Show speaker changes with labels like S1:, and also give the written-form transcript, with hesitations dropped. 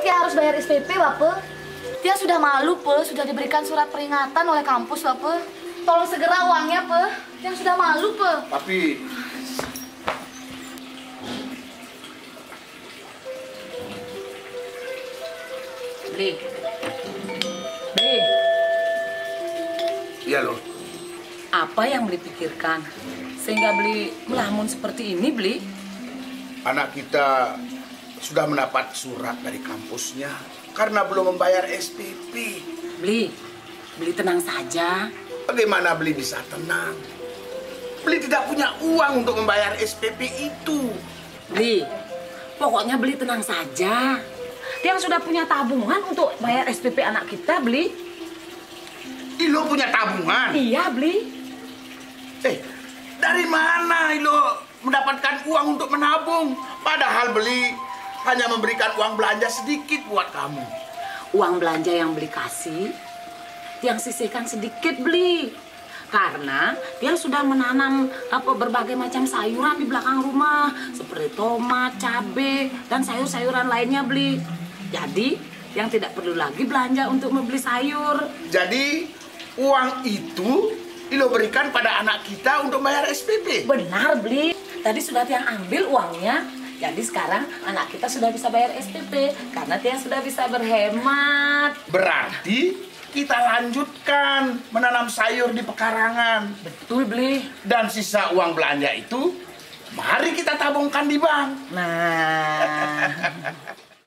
S1: Tia harus bayar SPP, Bapak. Tia sudah malu, Pe. Sudah diberikan surat peringatan oleh kampus, Bapak. Tolong segera uangnya, Pe. Tia sudah malu, Pe.
S2: Tapi
S3: Beli. Beli.
S2: iya loh,
S3: Apa yang Beli pikirkan sehingga Beli melamun seperti ini, Beli?
S2: anak kita sudah mendapat surat dari kampusnya karena belum membayar SPP.
S3: Beli tenang saja.
S2: Bagaimana Beli bisa tenang? Beli tidak punya uang untuk membayar SPP itu.
S3: Beli, pokoknya Beli tenang saja. Dia sudah punya tabungan untuk bayar SPP anak kita, Beli.
S2: Ilo punya tabungan?
S3: Iya, Beli.
S2: Dari mana Ilo mendapatkan uang untuk menabung? Padahal Beli hanya memberikan uang belanja sedikit buat kamu.
S3: Uang belanja yang Beli kasih, yang sisihkan sedikit, Beli. Karena dia sudah menanam berbagai macam sayuran di belakang rumah, seperti tomat, cabai, dan sayur-sayuran lainnya, Beli. Jadi, yang tidak perlu lagi belanja untuk membeli sayur.
S2: Jadi uang itu Ilo berikan pada anak kita untuk bayar SPP.
S3: Benar, Beli. Tadi sudah Tiang ambil uangnya. Jadi sekarang anak kita sudah bisa bayar SPP karena Tiang sudah bisa berhemat.
S2: Berarti kita lanjutkan menanam sayur di pekarangan.
S3: Betul, Beli.
S2: Dan sisa uang belanja itu mari kita tabungkan di bank.
S3: Nah,